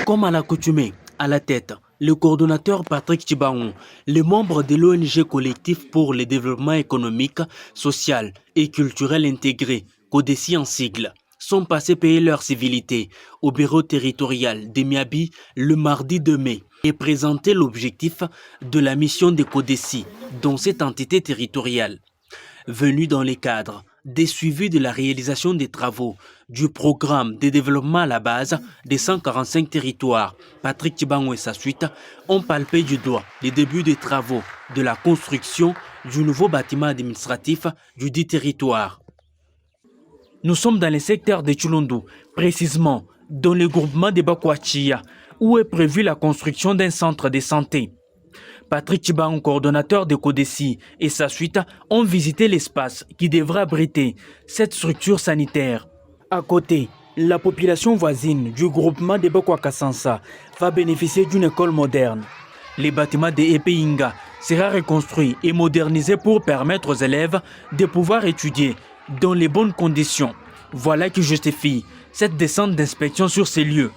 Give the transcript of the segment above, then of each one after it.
Comme à l'accoutumée, à la tête, le coordonnateur Patrick Tchibaou, les membres de l'ONG Collectif pour le développement économique, social et culturel intégré, CODECI en sigle, sont passés payer leur civilité au bureau territorial de Miabi le mardi 2 mai et présenter l'objectif de la mission de CODECI dans cette entité territoriale. Venu dans les cadres des suivis de la réalisation des travaux du programme de développement à la base des 145 territoires, Patrick Tchibaou et sa suite ont palpé du doigt les débuts des travaux de la construction du nouveau bâtiment administratif du dit territoire. Nous sommes dans le secteur de Tchulundu, précisément dans le groupement de Bakwachia, où est prévue la construction d'un centre de santé. Patrick Tchibaou, coordonnateur de CODECI, et sa suite ont visité l'espace qui devra abriter cette structure sanitaire. À côté, la population voisine du groupement de Bakwakasansa va bénéficier d'une école moderne. Le bâtiment de Epeinga sera reconstruit et modernisé pour permettre aux élèves de pouvoir étudier dans les bonnes conditions. Voilà qui justifie cette descente d'inspection sur ces lieux.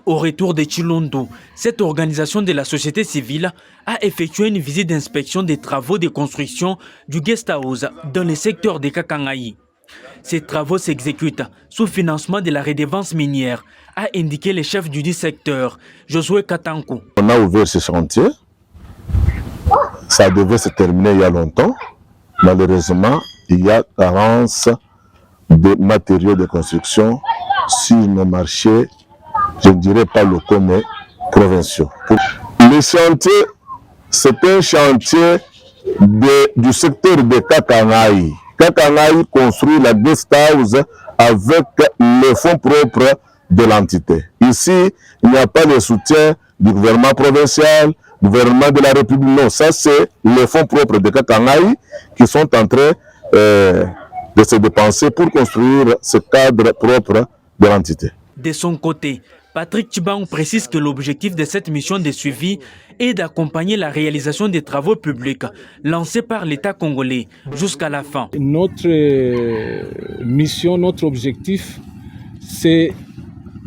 Au retour de Tchilundu, cette organisation de la société civile a effectué une visite d'inspection des travaux de construction du guest house dans le secteur de Kakangaï. Ces travaux s'exécutent sous financement de la redevance minière, a indiqué le chef du dit secteur, Josué Katankou. On a ouvert ce chantier, ça devait se terminer il y a longtemps. Malheureusement, il y a carence de matériaux de construction sur nos marchés, je ne dirais pas locaux, mais provinciaux. Le chantier, c'est un chantier du secteur de Kakangaï. Kakangaï construit la guest house avec les fonds propres de l'entité. Ici, il n'y a pas de soutien du gouvernement provincial, du gouvernement de la République. Non, ça c'est les fonds propres de Kakangaï qui sont en train de se dépenser pour construire ce cadre propre de l'entité. De son côté, Patrick Tchibaou précise que l'objectif de cette mission de suivi est d'accompagner la réalisation des travaux publics lancés par l'État congolais jusqu'à la fin. Notre mission, notre objectif, c'est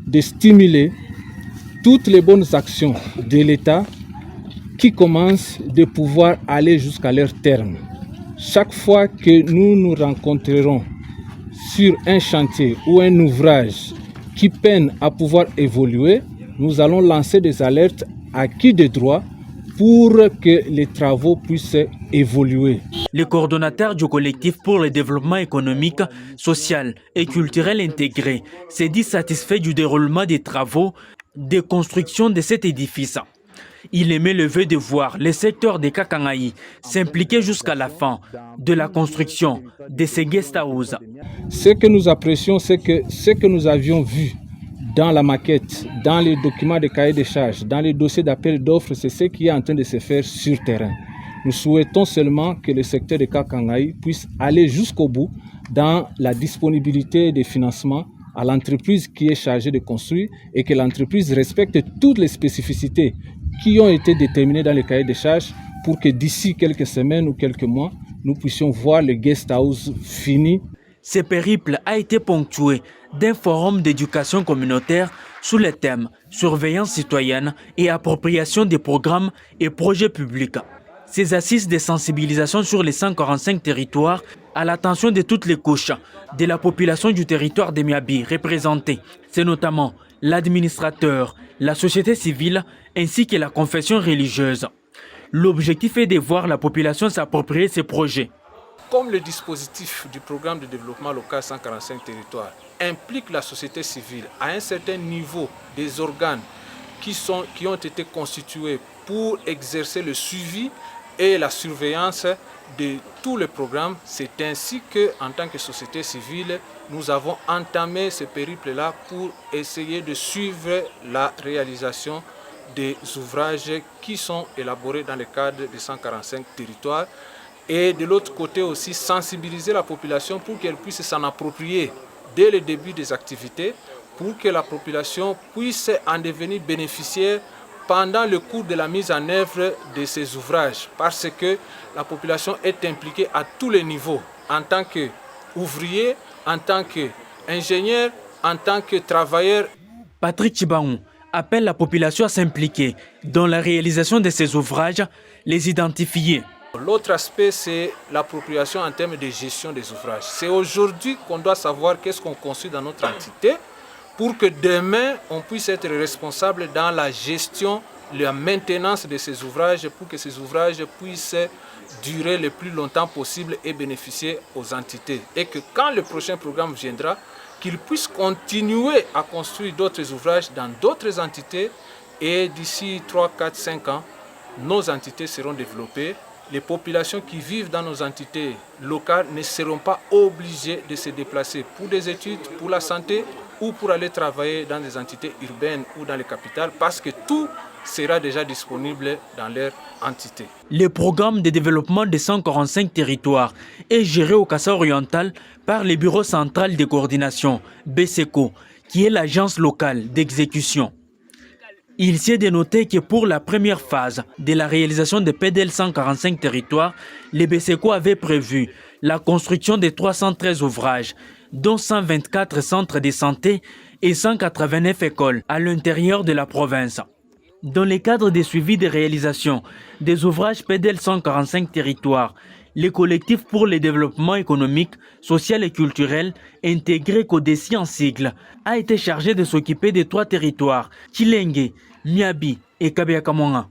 de stimuler toutes les bonnes actions de l'État qui commencent de pouvoir aller jusqu'à leur terme. Chaque fois que nous nous rencontrerons sur un chantier ou un ouvrage qui peine à pouvoir évoluer, nous allons lancer des alertes à qui de droit pour que les travaux puissent évoluer. Le coordonnateur du collectif pour le développement économique, social et culturel intégré s'est dit satisfait du déroulement des travaux de construction de cet édifice. Il émet le vœu de voir le secteur de Kakangaï s'impliquer jusqu'à la fin de la construction de ces guest houses. Ce que nous apprécions, c'est que ce que nous avions vu dans la maquette, dans les documents de cahier de charges, dans les dossiers d'appel d'offres, c'est ce qui est en train de se faire sur terrain. Nous souhaitons seulement que le secteur de Kakangaï puisse aller jusqu'au bout dans la disponibilité des financements à l'entreprise qui est chargée de construire et que l'entreprise respecte toutes les spécificités qui ont été déterminées dans le cahier de charges pour que d'ici quelques semaines ou quelques mois, nous puissions voir le guest house fini. Ce périple a été ponctué d'un forum d'éducation communautaire sous le thème surveillance citoyenne et appropriation des programmes et projets publics. Ces assises de sensibilisation sur les 145 territoires à l'attention de toutes les couches de la population du territoire de Miabi représentée. C'est notamment l'administrateur, la société civile ainsi que la confession religieuse. L'objectif est de voir la population s'approprier ces projets. Comme le dispositif du programme de développement local 145 territoires implique la société civile à un certain niveau des organes qui ont été constitués pour exercer le suivi et la surveillance de tous les programmes, c'est ainsi qu'en tant que société civile, nous avons entamé ce périple-là pour essayer de suivre la réalisation des ouvrages qui sont élaborés dans le cadre des 145 territoires. Et de l'autre côté aussi, sensibiliser la population pour qu'elle puisse s'en approprier dès le début des activités, pour que la population puisse en devenir bénéficiaire pendant le cours de la mise en œuvre de ces ouvrages, parce que la population est impliquée à tous les niveaux, en tant qu'ouvrier, en tant qu'ingénieur, en tant que travailleur. Patrick Tchibaou appelle la population à s'impliquer dans la réalisation de ces ouvrages, les identifier. L'autre aspect, c'est l'appropriation en termes de gestion des ouvrages. C'est aujourd'hui qu'on doit savoir qu'est-ce qu'on construit dans notre entité pour que demain, on puisse être responsable dans la gestion, la maintenance de ces ouvrages pour que ces ouvrages puissent durer le plus longtemps possible et bénéficier aux entités. Et que quand le prochain programme viendra, qu'ils puissent continuer à construire d'autres ouvrages dans d'autres entités et d'ici 3, 4, 5 ans, nos entités seront développées. Les populations qui vivent dans nos entités locales ne seront pas obligées de se déplacer pour des études, pour la santé ou pour aller travailler dans des entités urbaines ou dans les capitales parce que tout sera déjà disponible dans leur entité. Le programme de développement de 145 territoires est géré au Kasaï oriental par le Bureau central de coordination, BCECO, qui est l'agence locale d'exécution. Il s'est de noter que pour la première phase de la réalisation de PDL 145 territoires, le BCECO avait prévu la construction de 313 ouvrages, dont 124 centres de santé et 189 écoles à l'intérieur de la province. Dans le cadre des suivis de réalisation des ouvrages PDL 145 territoires, le collectif pour le développement économique, social et culturel, intégré CODECI en sigle, a été chargé de s'occuper des 3 territoires, Tchilenge, Miabi et Kabiakamonga.